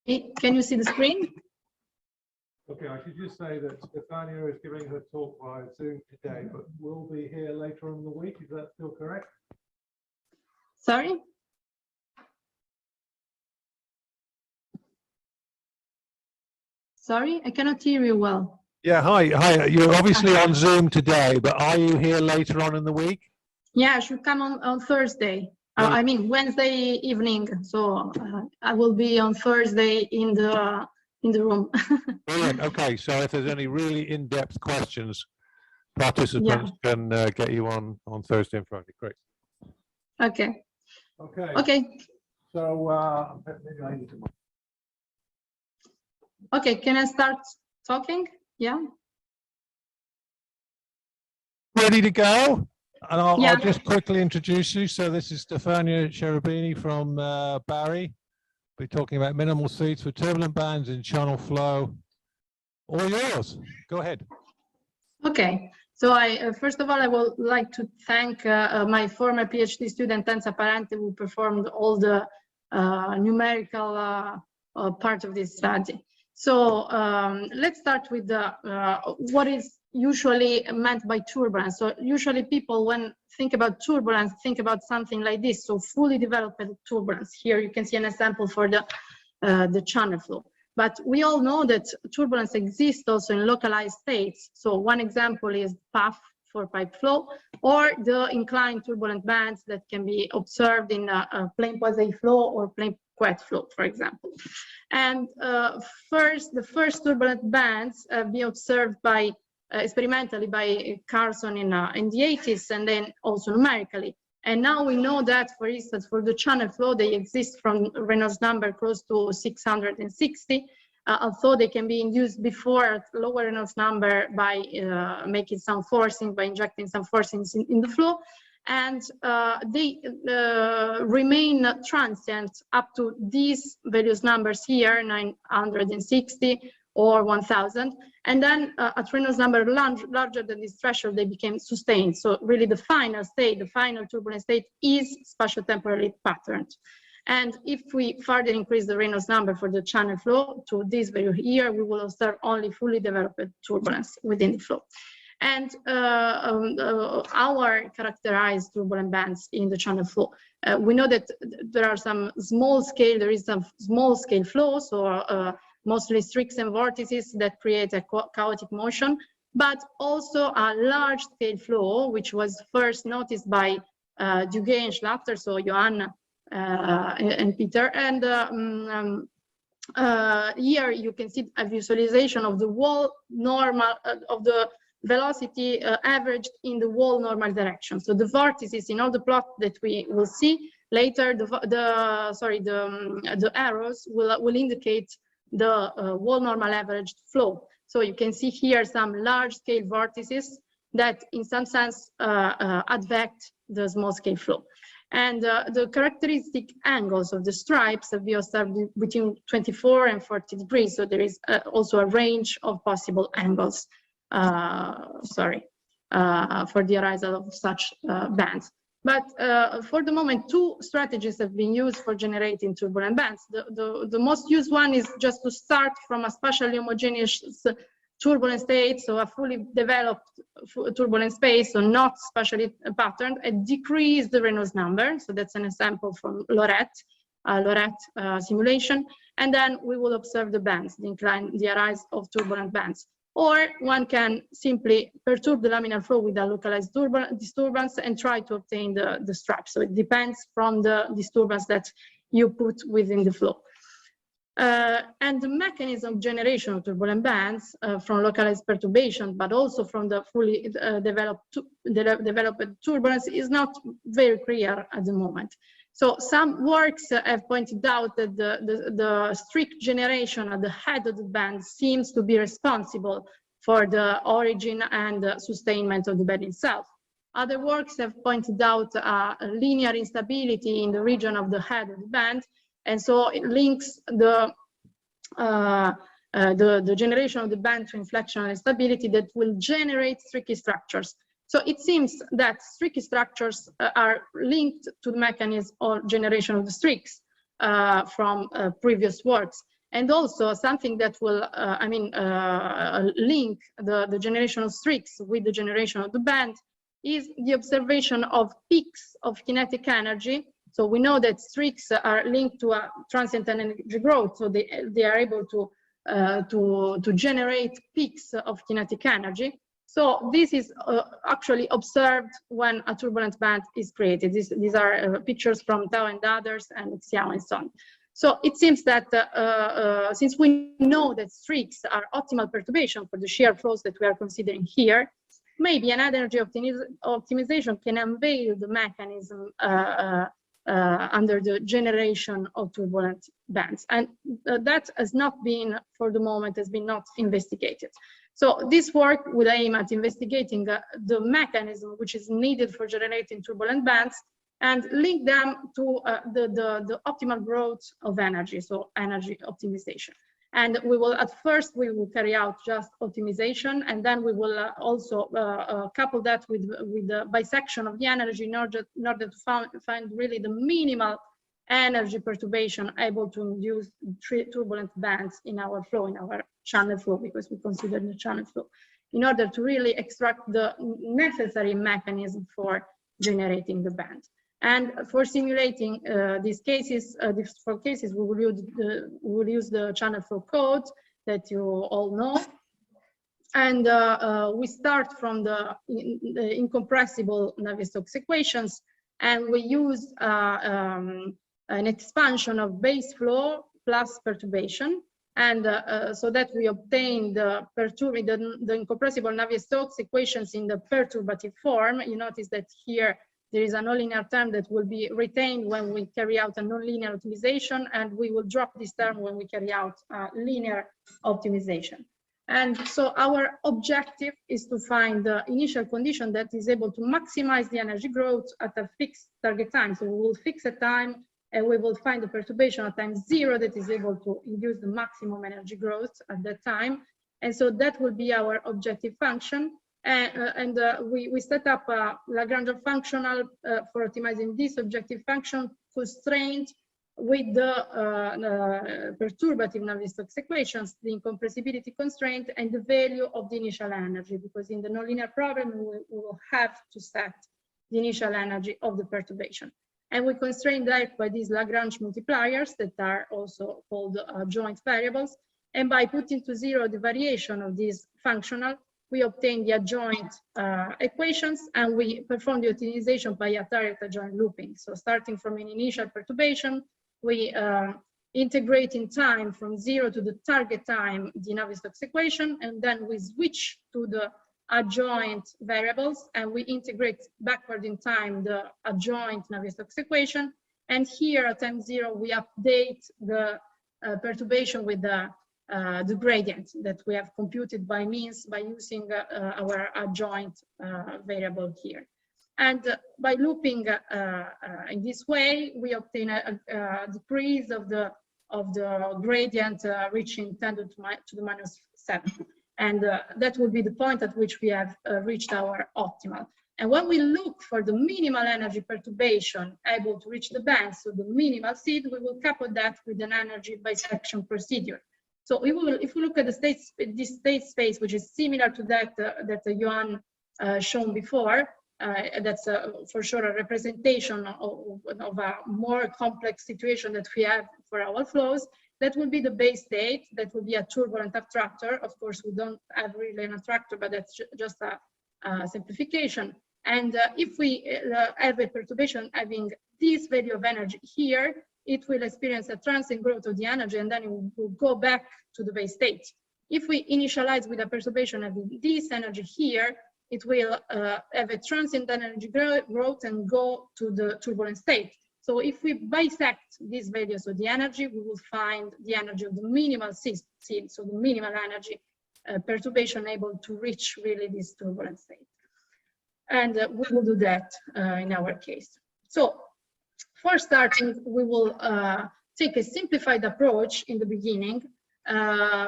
Can you see the screen? Okay, I should just say that Stefania is giving her talk via Zoom today, but will be here later on in the week. Is that still correct? Sorry? Sorry, I cannot hear you well. Yeah, hi. You're obviously on Zoom today, but are you here later on in the week? Yeah, I should come on Thursday. I mean Wednesday evening. So I will be on Thursday in the room. Brilliant. Okay, so if there's any really in-depth questions, participants can get you on Thursday and Friday. Great. Okay. Okay. Okay. So maybe I need to. Okay, can I start talking? Yeah. Ready to go? And I'll just quickly introduce you. So this is Stefania Cherubini from Bari. We're talking about minimal speeds for turbulent bands in channel flow. All yours. Go ahead. Okay. So first of all, I would like to thank my former PhD student, Tensa Parente, who performed all the numerical part of this study. So let's start with what is usually meant by turbulence. So usually people, when think about turbulence, think about something like this. So fully developed turbulence. Here you can see an example for the channel flow. But we all know that turbulence exists also in localized states. So one example is PUF for pipe flow, or the inclined turbulent bands that can be observed in a plain Poiseuille flow or plain Couette flow, for example. And the first turbulent bands be observed by experimentally by Carson in the 80s, and then also numerically. And now we know that, for instance, for the channel flow, they exist from Reynolds number close to 660, although they can be induced before at lower Reynolds number by making some forcing, by injecting some forcings in the flow. And they remain transient up to these various numbers here, 960 or 1000. And then at Reynolds number larger than this threshold, they became sustained. So really the final state, the final turbulent state is spatio-temporally patterned. And if we further increase the Reynolds number for the channel flow to this value here, we will observe only fully developed turbulence within the flow. And our characterized turbulent bands in the channel flow, we know that there is some small scale flows, or mostly streaks and vortices that create a chaotic motion, but also a large scale flow, which was first noticed by Duguay and Schlatter, so Johann and Peter. And here you can see a visualization of the wall normal, of the velocity averaged in the wall normal direction. So the vortices in all the plot that we will see later, the arrows will indicate the wall normal averaged flow. So you can see here some large scale vortices that in some sense advect the small scale flow. And the characteristic angles of the stripes have been observed between 24 and 40 degrees. So there is also a range of possible angles, for the arisal of such bands. But for the moment, two strategies have been used for generating turbulent bands. The most used one is just to start from a spatially homogeneous turbulent state, so a fully developed turbulent space, so not spatially patterned, and decrease the Reynolds number. So that's an example from Lorette simulation. And then we will observe the bands, the arise of turbulent bands. Or one can simply perturb the laminar flow with a localized disturbance and try to obtain the strap. So it depends from the disturbance that you put within the flow. And the mechanism of generation of turbulent bands from localized perturbation, but also from the fully developed turbulence is not very clear at the moment. So some works have pointed out that the strict generation at the head of the band seems to be responsible for the origin and sustainment of the band itself. Other works have pointed out a linear instability in the region of the head of the band, and so it links the generation of the band to inflectional instability that will generate streaky structures. So it seems that streaky structures are linked to the mechanism of generation of the streaks from previous works. And also something that will, link the generation of streaks with the generation of the band is the observation of peaks of kinetic energy. So we know that streaks are linked to a transient energy growth, so they are able to generate peaks of kinetic energy. So this is actually observed when a turbulent band is created. These are pictures from Tao and others and Xiao and so on. So it seems that since we know that streaks are optimal perturbation for the shear flows that we are considering here, maybe an energy optimization can unveil the mechanism under the generation of turbulent bands. And that has not been, for the moment, has been not investigated. So this work would aim at investigating the mechanism which is needed for generating turbulent bands and link them to the optimal growth of energy, so energy optimization. And we will, at first, we will carry out just optimization, and then we will also couple that with the bisection of the energy in order to find really the minimal energy perturbation able to induce turbulent bands in our flow, in our channel flow, because we consider the channel flow, in order to really extract the necessary mechanism for generating the band. And for simulating these cases, these 4 cases, we will use the channel flow code that you all know. And we start from the incompressible Navier-Stokes equations, and we use an expansion of base flow plus perturbation. And so that we obtain the incompressible Navier-Stokes equations in the perturbative form. You notice that here there is a nonlinear term that will be retained when we carry out a nonlinear optimization, and we will drop this term when we carry out linear optimization. And so our objective is to find the initial condition that is able to maximize the energy growth at a fixed target time. So we will fix a time, and we will find the perturbation at time 0 that is able to induce the maximum energy growth at that time. And so that will be our objective function. We set up a Lagrangian functional for optimizing this objective function constrained with the perturbative Navier-Stokes equations, the incompressibility constraint, and the value of the initial energy, because in the nonlinear problem, we will have to set the initial energy of the perturbation. And we constrain that by these Lagrange multipliers that are also called joint variables. And by putting to 0 the variation of this functional, we obtain the adjoint equations, and we perform the optimization by a direct adjoint looping. So starting from an initial perturbation, we integrate in time from 0 to the target time the Navier-Stokes equation, and then we switch to the adjoint variables, and we integrate backward in time the adjoint Navier-Stokes equation. And here at time 0, we update the perturbation with the gradient that we have computed by using our adjoint variable here. And by looping in this way, we obtain a decrease of the gradient reaching 10 to the minus 7. And that will be the point at which we have reached our optimal. And when we look for the minimal energy perturbation able to reach the band, so the minimal seed, we will couple that with an energy bisection procedure. So if we look at this state space, which is similar to that that Johan shown before, that's for sure a representation of a more complex situation that we have for our flows. That will be the base state. That will be a turbulent attractor. Of course, we don't have really an attractor, but that's just a simplification. And if we have a perturbation having this value of energy here, it will experience a transient growth of the energy, and then it will go back to the base state. If we initialize with a perturbation having this energy here, it will have a transient energy growth and go to the turbulent state. So if we bisect these values of the energy, we will find the energy of the minimal seed, so the minimal energy perturbation able to reach really this turbulent state. And we will do that in our case. So for starting, we will take a simplified approach in the beginning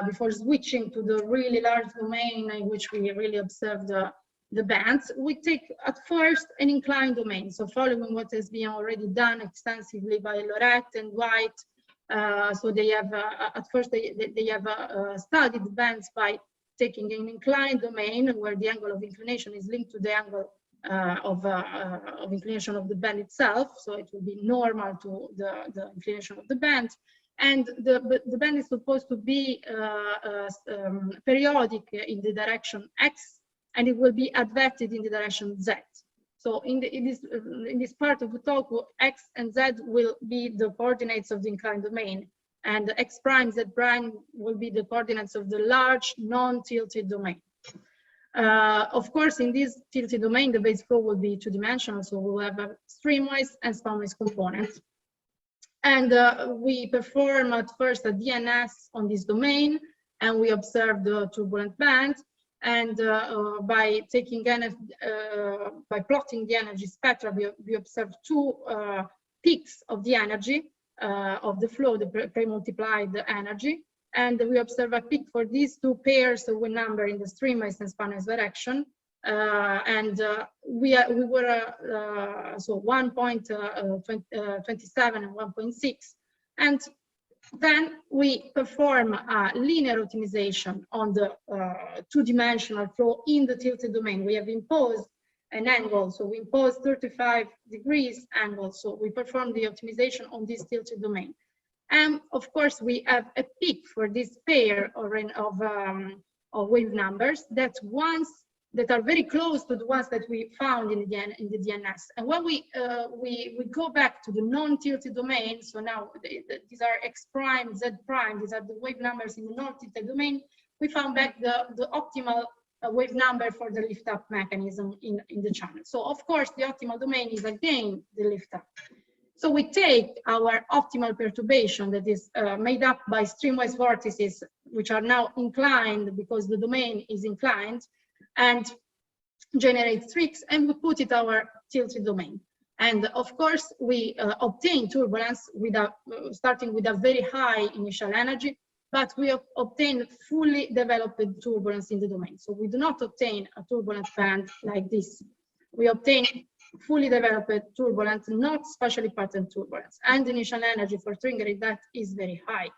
before switching to the really large domain in which we really observe the bands. We take at first an inclined domain. So following what has been already done extensively by Lorette and White So they have, at first they have studied bands by taking an inclined domain where the angle of inclination is linked to the angle of inclination of the band itself. So it will be normal to the inclination of the band. And the band is supposed to be periodic in the direction X, and it will be advected in the direction Z. So in this part of the talk, X and Z will be the coordinates of the inclined domain, and X prime, Z prime will be the coordinates of the large non-tilted domain. Of course, in this tilted domain, the base flow will be two-dimensional, so we'll have a streamwise and spanwise component. And we perform at first a DNS on this domain, and we observe the turbulent band. And by plotting the energy spectra, we observe two peaks of the energy of the flow, the pre-multiplied energy. And we observe a peak for these two pairs of wave number in the streamwise and spanwise direction. We were so 1.27 and 1.6, and then we perform a linear optimization on the two-dimensional flow in the tilted domain. We have imposed an angle, so we impose 35 degrees angle, so we perform the optimization on this tilted domain. And of course, we have a peak for this pair of wave numbers that are very close to the ones that we found in the DNS. And when we go back to the non-tilted domain, so now these are X prime, Z prime, these are the wave numbers in the non-tilted domain, we found back the optimal wave number for the lift-up mechanism in the channel. So of course, the optimal domain is again the lift-up. So we take our optimal perturbation that is made up by streamwise vortices, which are now inclined because the domain is inclined, and generate streaks, and we put it our tilted domain. And of course, we obtain turbulence starting with a very high initial energy, but we obtain fully developed turbulence in the domain. So we do not obtain a turbulent band like this. We obtain fully developed turbulence, not spatially patterned turbulence. And the initial energy for triggering that is very high.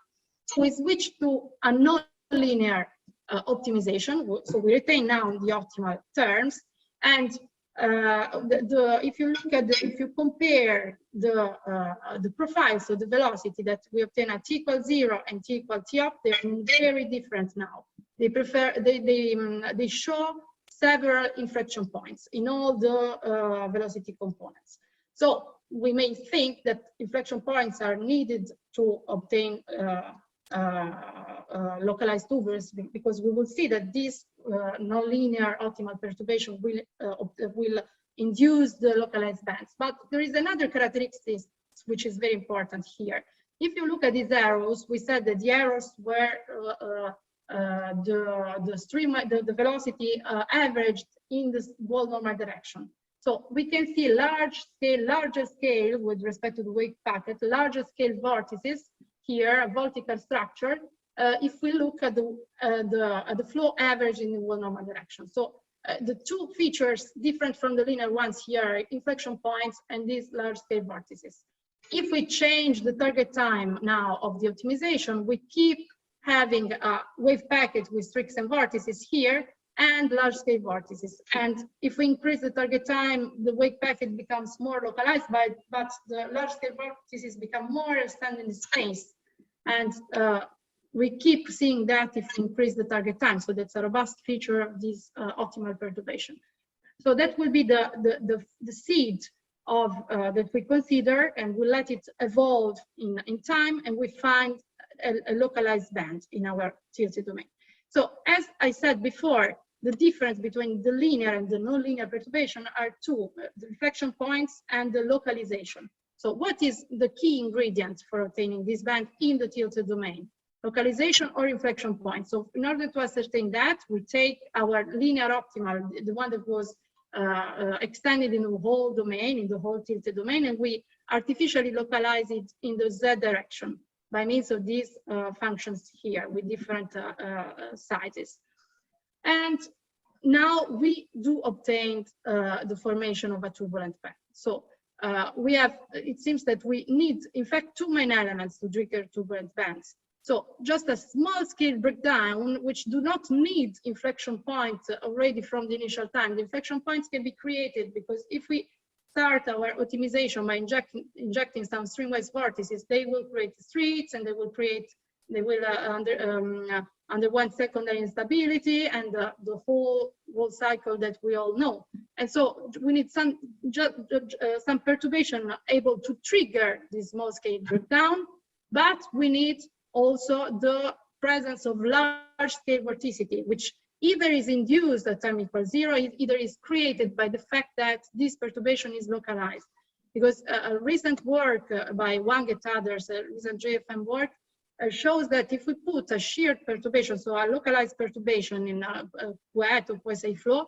So we switch to a non-linear optimization. So we retain now the optimal terms. And if you compare the profiles of the velocity that we obtain at t equals 0 and t equals t up, they're very different now. They show several inflection points in all the velocity components. So we may think that inflection points are needed to obtain localized turbulence, because we will see that this nonlinear optimal perturbation will induce the localized bands. But there is another characteristic which is very important here. If you look at these arrows, we said that the arrows were the velocity averaged in the wall normal direction. So we can see larger scale with respect to the wave packet, larger scale vortices here, a vertical structure. If we look at the flow average in the wall normal direction. So the two features different from the linear ones here are inflection points and these large scale vortices. If we change the target time now of the optimization, we keep having a wave packet with streaks and vortices here and large scale vortices. And if we increase the target time, the wave packet becomes more localized, but the large scale vortices become more extended in space. And we keep seeing that if we increase the target time. So that's a robust feature of this optimal perturbation. So that will be the seed of that we consider, and we let it evolve in time, and we find a localized band in our tilted domain. So as I said before, the difference between the linear and the nonlinear perturbation are two, the inflection points and the localization. So what is the key ingredient for obtaining this band in the tilted domain? Localization or inflection point. So in order to ascertain that, we take our linear optimal, the one that was extended in the whole domain, in the whole tilted domain, and we artificially localize it in the Z direction by means of these functions here with different sizes. And now we do obtain the formation of a turbulent band. So it seems that we need, in fact, two main elements to trigger turbulent bands. So just a small scale breakdown, which do not need inflection points already from the initial time. The inflection points can be created because if we start our optimization by injecting some stringwise vortices, they will create streets and they will underwent secondary instability and the whole cycle that we all know. And so we need some perturbation able to trigger this small scale breakdown, but we need also the presence of large scale vorticity, which either is induced at time equals 0, either is created by the fact that this perturbation is localized. Because a recent work by Wang et others, recent JFM work, shows that if we put a shear perturbation, so a localized perturbation in a Couette or Poiseuille flow,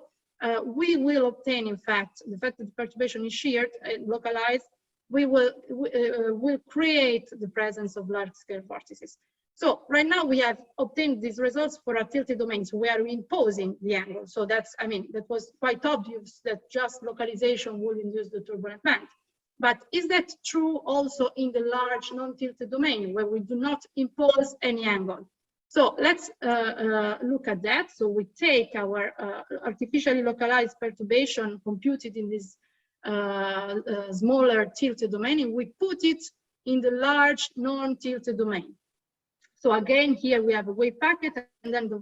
we will obtain, in fact, the fact that the perturbation is sheared and localized, we will create the presence of large-scale vortices. So right now we have obtained these results for a tilted domain, so we are imposing the angle. So that's, I mean, that was quite obvious that just localization will induce the turbulent band. But is that true also in the large non-tilted domain where we do not impose any angle? So let's look at that. So we take our artificially localized perturbation computed in this smaller tilted domain, and we put it in the large non-tilted domain. So again, here we have a wave packet, and then the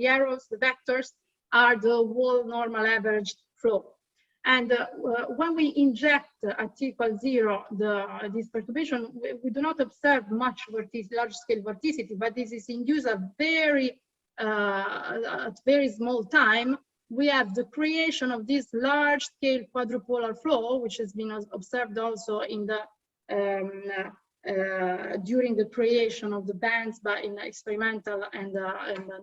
arrows, the vectors are the whole normal averaged flow. And when we inject at t equals 0 this perturbation, we do not observe much large-scale vorticity, but this is induced at very small time. We have the creation of this large-scale quadrupolar flow, which has been observed also in the during the creation of the bands in experimental and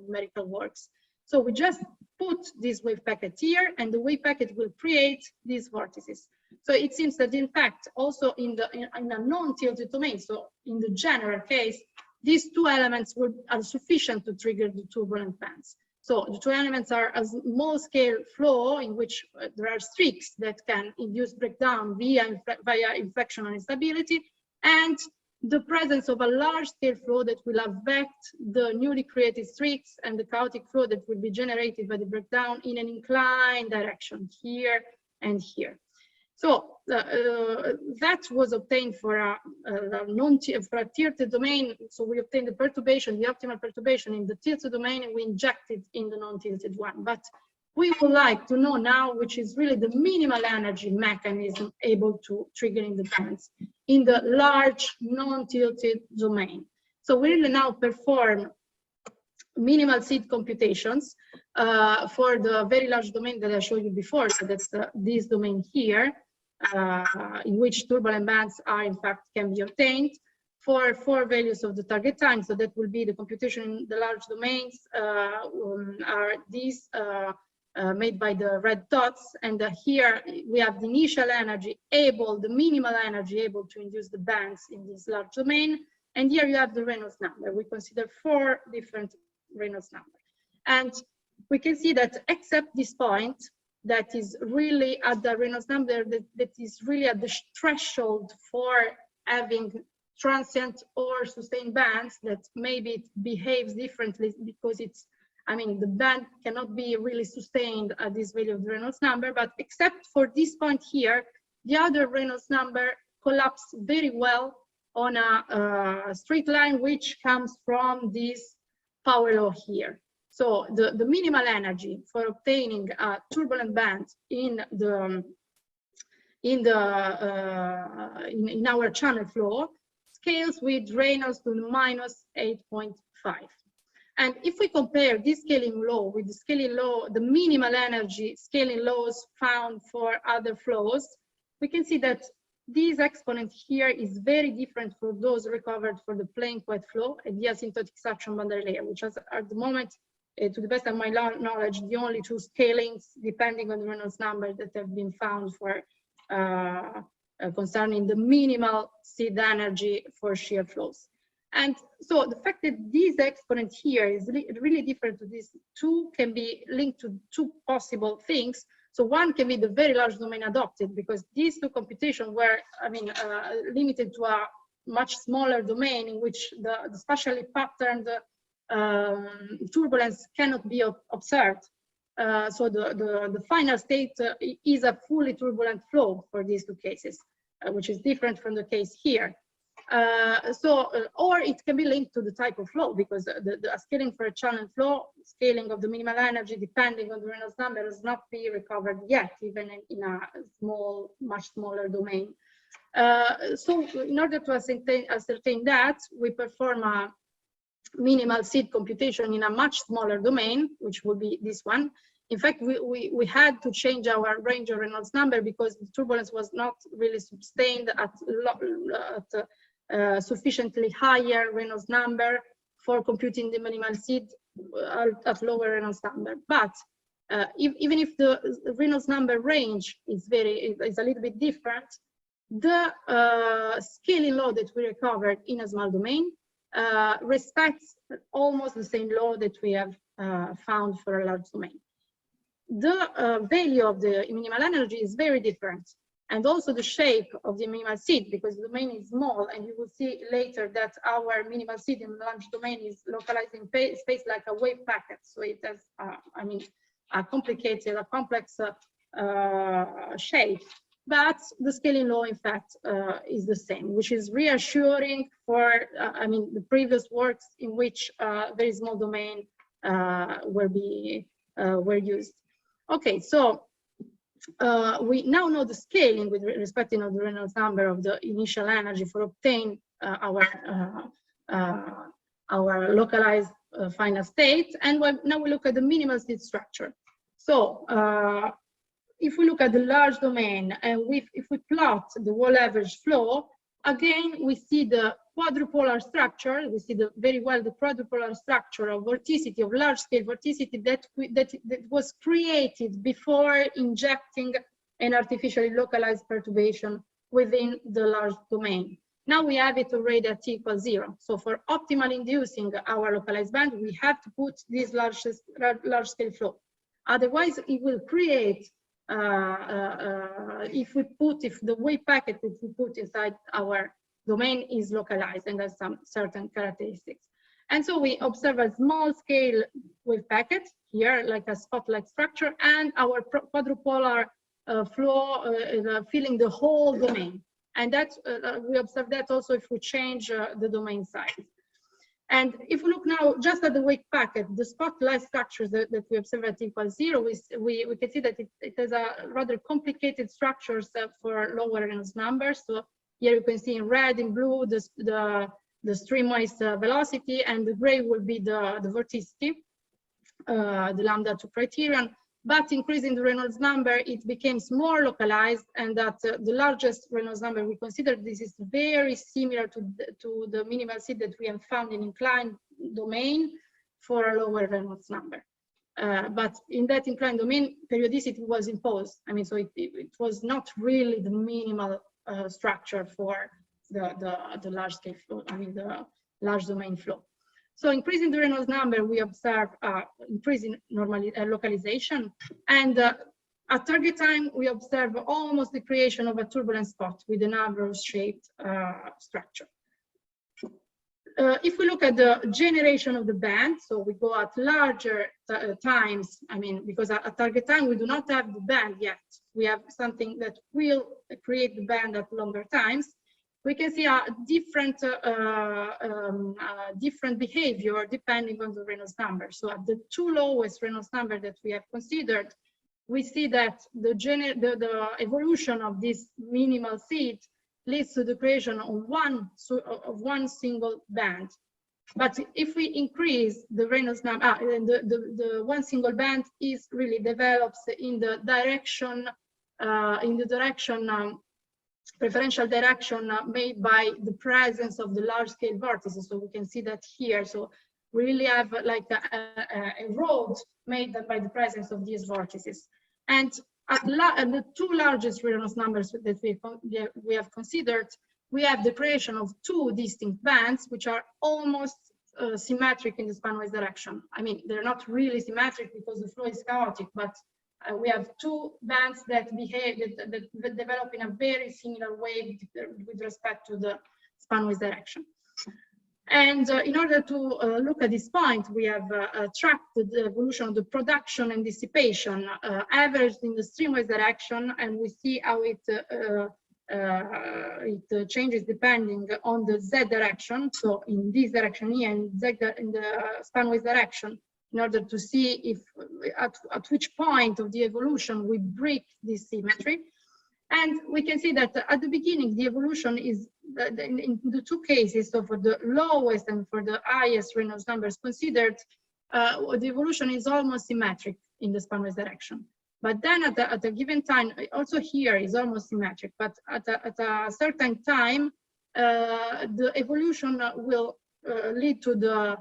numerical works. So we just put this wave packet here, and the wave packet will create these vortices. So it seems that, in fact, also in a non-tilted domain, so in the general case, these two elements are sufficient to trigger the turbulent bands. So the two elements are a small-scale flow in which there are streaks that can induce breakdown via inflectional instability, and the presence of a large-scale flow that will affect the newly created streaks and the chaotic flow that will be generated by the breakdown in an inclined direction here and here. So that was obtained for a tilted domain. So we obtained the perturbation, the optimal perturbation in the tilted domain, and we inject it in the non-tilted one. But we would like to know now which is really the minimal energy mechanism able to trigger in the bands in the large non-tilted domain. So we really now perform minimal seed computations for the very large domain that I showed you before. So that's this domain here, in which turbulent bands are, in fact, can be obtained for 4 values of the target time. So that will be the computation in the large domains are these made by the red dots, and here we have the initial energy the minimal energy able to induce the bands in this large domain, and here you have the Reynolds number. We consider 4 different Reynolds numbers, and we can see that except this point that is really at the Reynolds number that is really at the threshold for having transient or sustained bands, that maybe it behaves differently because it's, I mean, the band cannot be really sustained at this value of the Reynolds number, but except for this point here, the other Reynolds number collapses very well on a straight line which comes from this power law here. So the minimal energy for obtaining a turbulent band in our channel flow scales with Reynolds to minus 8.5. And if we compare this scaling law with the scaling law, the minimal energy scaling laws found for other flows, we can see that this exponent here is very different for those recovered for the plain Couette flow at the asymptotic suction boundary layer, which is at the moment, to the best of my knowledge, the only 2 scalings depending on the Reynolds number that have been found for concerning the minimal seed energy for shear flows. And so the fact that this exponent here is really different to these 2 can be linked to 2 possible things. So one can be the very large domain adopted, because these two computations were, limited to a much smaller domain in which the spatially patterned turbulence cannot be observed. So the final state is a fully turbulent flow for these two cases, which is different from the case here. Or it can be linked to the type of flow, because the scaling for a channel flow, scaling of the minimal energy depending on the Reynolds number, has not been recovered yet, even in a much smaller domain. So in order to ascertain that, we perform a minimal seed computation in a much smaller domain, which would be this one. In fact, we had to change our range of Reynolds number because the turbulence was not really sustained at sufficiently higher Reynolds number for computing the minimal seed at lower Reynolds number. But even if the Reynolds number range is a little bit different, the scaling law that we recovered in a small domain respects almost the same law that we have found for a large domain. The value of the minimal energy is very different, and also the shape of the minimal seed, because the domain is small, and you will see later that our minimal seed in the large domain is localized in space like a wave packet. So it has, a complex shape. But the scaling law, in fact, is the same, which is reassuring for, the previous works in which very small domain were used. Okay, so we now know the scaling with respect to the Reynolds number of the initial energy for obtain our localized final state, and now we look at the minimal seed structure. So if we look at the large domain and if we plot the wall average flow, again we see the quadrupolar structure. We see very well the quadrupolar structure of vorticity, of large scale vorticity that was created before injecting an artificially localized perturbation within the large domain. Now we have it already at t equals 0. So for optimal inducing our localized band, we have to put this large scale flow. Otherwise, it will create, if the wave packet that we put inside our domain is localized and has some certain characteristics. And so we observe a small scale wave packet here, like a spot-like structure, and our quadrupolar flow filling the whole domain. And that we observe that also if we change the domain size. And if we look now just at the wave packet, the spot-like structures that we observe at equals 0, we can see that it has a rather complicated structures for lower Reynolds numbers. So here you can see in red, in blue, the streamwise velocity, and the gray will be the vorticity, the lambda-2 criterion. But increasing the Reynolds number, it becomes more localized, and that the largest Reynolds number we consider, this is very similar to the minimal seed that we have found in inclined domain for a lower Reynolds number. But in that inclined domain, periodicity was imposed. So it was not really the minimal structure for the large scale flow, the large domain flow. So increasing the Reynolds number, we observe increasing localization, and at target time, we observe almost the creation of a turbulent spot with an arrow-shaped structure. If we look at the generation of the band, so we go at larger times, because at target time, we do not have the band yet. We have something that will create the band at longer times. We can see a different behavior depending on the Reynolds number. So at the two lowest Reynolds number that we have considered, we see that the evolution of this minimal seed leads to the creation of one single band. But if we increase the Reynolds number, the one single band is really develops in the direction, preferential direction made by the presence of the large scale vortices. So we can see that here. So we really have like a road made by the presence of these vortices. And at the two largest Reynolds numbers that we have considered, we have the creation of two distinct bands, which are almost symmetric in the spanwise direction. They're not really symmetric because the flow is chaotic, but we have two bands that behave, that develop in a very similar way with respect to the span-wise direction. And in order to look at this point, we have tracked the evolution of the production and dissipation averaged in the streamwise direction, and we see how it changes depending on the z direction. So in this direction here, and z in the spanwise direction, in order to see if at which point of the evolution we break this symmetry. And we can see that at the beginning, the evolution is in the two cases, so for the lowest and for the highest Reynolds numbers considered, the evolution is almost symmetric in the spanwise direction. But then at a given time, also here is almost symmetric, but at a certain time, the evolution will lead to the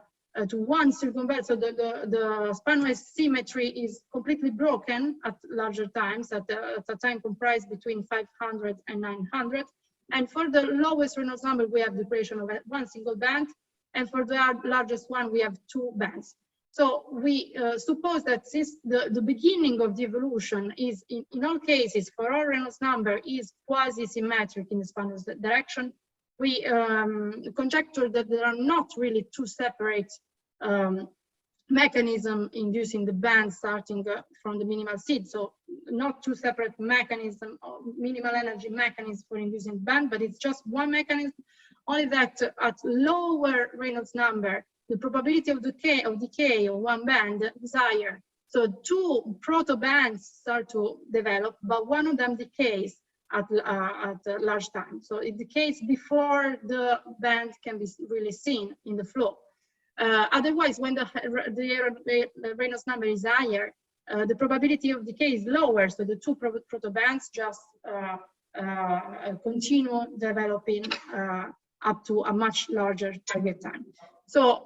to one circumvent. So the spanwise symmetry is completely broken at larger times, at a time comprised between 500 and 900. And for the lowest Reynolds number, we have the creation of one single band, and for the largest one, we have two bands. So we suppose that since the beginning of the evolution is, in all cases, for all Reynolds number, is quasi-symmetric in the spanwise direction, we conjecture that there are not really two separate mechanisms inducing the band starting from the minimal seed. So not two separate mechanisms, minimal energy mechanisms for inducing the band, but it's just one mechanism, only that at lower Reynolds number, the probability of decay of one band is higher. So two proto-bands start to develop, but one of them decays at large time. So it decays before the band can be really seen in the flow. Otherwise, when the Reynolds number is higher, the probability of decay is lower. So the two proto-bands just continue developing up to a much larger target time. So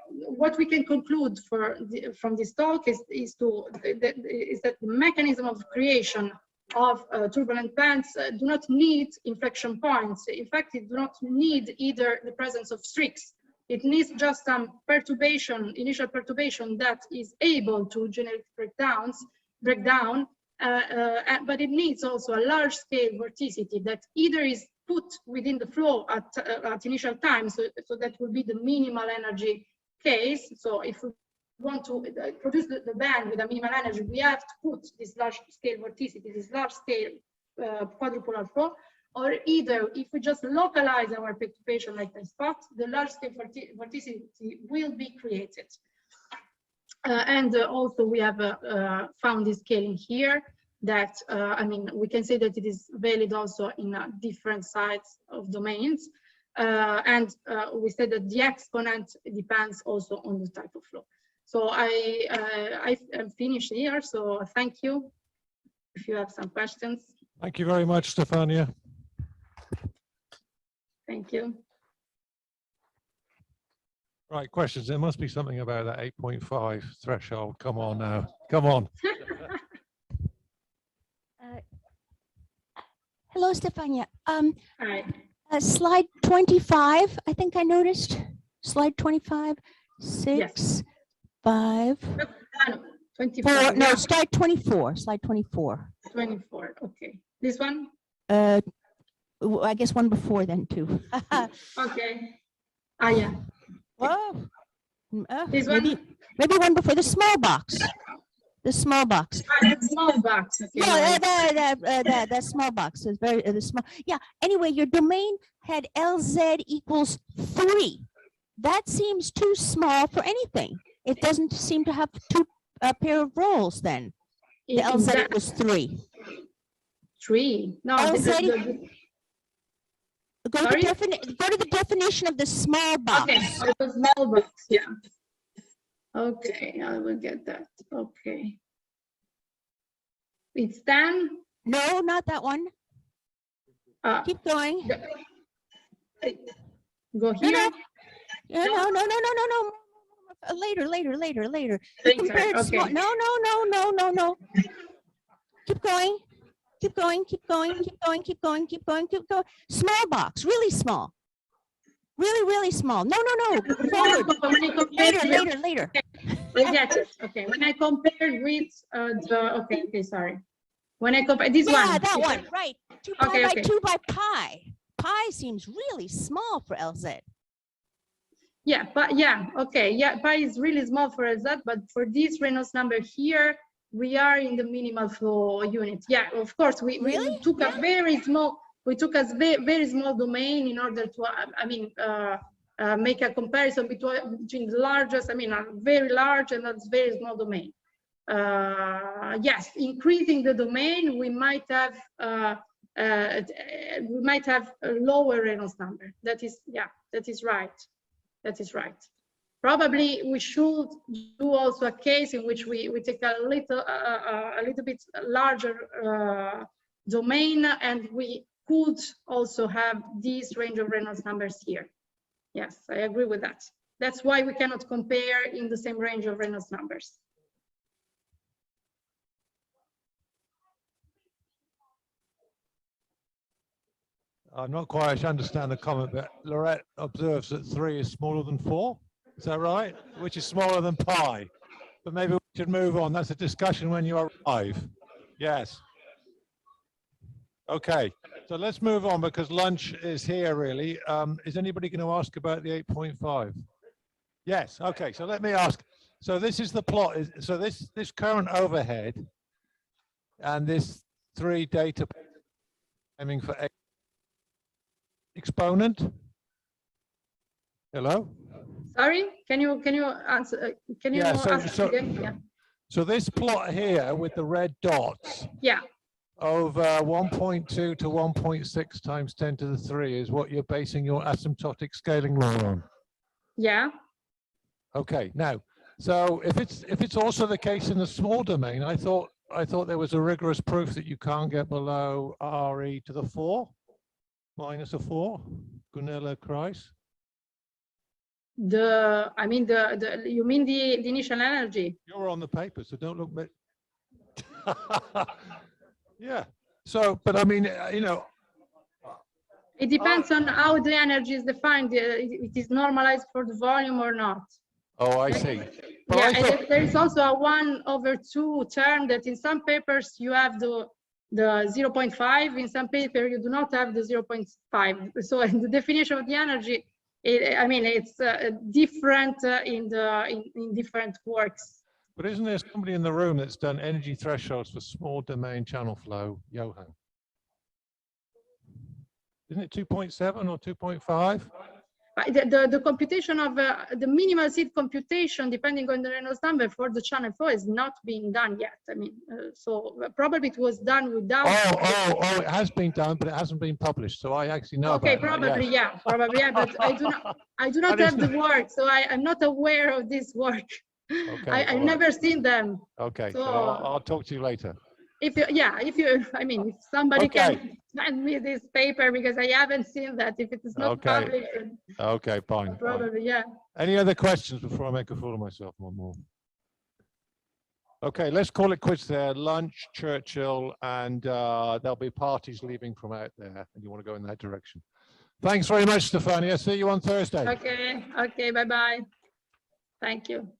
what we can conclude from this talk is that the mechanism of creation of turbulent bands do not need inflection points. In fact, it do not need either the presence of streaks. It needs just some perturbation, initial perturbation that is able to generate breakdown, but it needs also a large scale vorticity that either is put within the flow at initial time, so that will be the minimal energy case. So if we want to produce the band with a minimal energy, we have to put this large scale vorticity, this large scale quadrupolar flow, or either if we just localize our perturbation like the spot, the large scale vorticity will be created. And also we have found this scaling here that, I mean, we can say that it is valid also in different sides of domains. And we said that the exponent depends also on the type of flow. So I'm finished here, so thank you. If you have some questions. Thank you very much, Stefania. Thank you. Right, questions. There must be something about that 8.5 threshold. Come on now. Come on. Hello, Stefania. Hi. Slide 25, I think I noticed. Slide 25, 6, Yes. 5, 24. 4. No, slide 24. Slide 24. 24. Okay. This one? I guess one before then too. Okay. Ah, yeah. Whoa. This one? Maybe one before the small box. The small box. The small box. Okay. No, that small box is very the small. Yeah. Anyway, your domain had LZ equals 3. That seems too small for anything. It doesn't seem to have two pair of roles then. The LZ equals 3. 3. No. Go to the definition of the small box. Okay. Oh, the small box. Yeah. Okay, I will get that. Okay. It's 10. No, not that one. Keep going. Go here. No. Later. Okay. Small. No. Keep going. Small box, really small. Really small. No. Forward. Later. I get it. Okay, when I compare with okay, sorry. When I compare this one. Yeah, that one, right. 2 pi Okay, by okay. 2 by pi. Pi seems really small for LZ. Yeah, but yeah, okay, yeah, pi is really small for LZ, but for this Reynolds number here, we are in the minimal flow unit. Yeah, of course, we took a very small, very small domain in order to, make a comparison between the largest, a very large and a very small domain. Yes, increasing the domain, we might have a lower Reynolds number. That is, yeah, that is right. That is right. Probably we should do also a case in which we take a little bit larger domain, and we could also have this range of Reynolds numbers here. Yes, I agree with that. That's why we cannot compare in the same range of Reynolds numbers. I'm not quite sure I understand the comment, but Lorette observes that 3 is smaller than 4. Is that right? Which is smaller than pi. But maybe we should move on. That's a discussion when you arrive. Yes. Okay, so let's move on because lunch is here really. Is anybody going to ask about the 8.5? Yes. Okay, so let me ask. So this is the plot. So this current overhead and this 3 data aiming for exponent. Hello. Sorry, can you answer? Can you ask again? Yeah. So this plot here with the red dots. Yeah. Over 1.2 to 1.6 times 10 to the 3 is what you're basing your asymptotic scaling law on. Yeah. Okay. Now, so if it's also the case in the small domain, I thought there was a rigorous proof that you can't get below RE to the 4 minus a 4. Gunilla Kreis. You mean the initial energy? You're on the paper, so don't look back. Yeah. So, but I mean, you know, it depends on how the energy is defined. It is normalized for the volume or not. Oh, I see. But yeah, and there is also a 1/2 term that in some papers you have the 0.5. In some paper you do not have the 0.5. So the definition of the energy, it's different in different works. But isn't there somebody in the room that's done energy thresholds for small domain channel flow, Johan? Isn't it 2.7 or 2.5? The computation of the minimal seed computation, depending on the Reynolds number for the channel flow, is not being done yet. So probably it was done without. Oh, it has been done, but it hasn't been published. So I actually know. Okay, about probably, that, yes. Probably, yeah. But I do not have the work, so I'm not aware of this work. Okay, I've never seen them. Okay, so I'll talk to you later. If somebody can send me this paper, because I haven't seen that. If it is not published. Okay, fine. Probably, yeah. Any other questions before I make a fool of myself? One more. Okay, let's call it quits there. Lunch, Churchill, and there'll be parties leaving from out there, and you want to go in that direction. Thanks very much, Stefania. See you on Thursday. Okay, bye-bye. Thank you.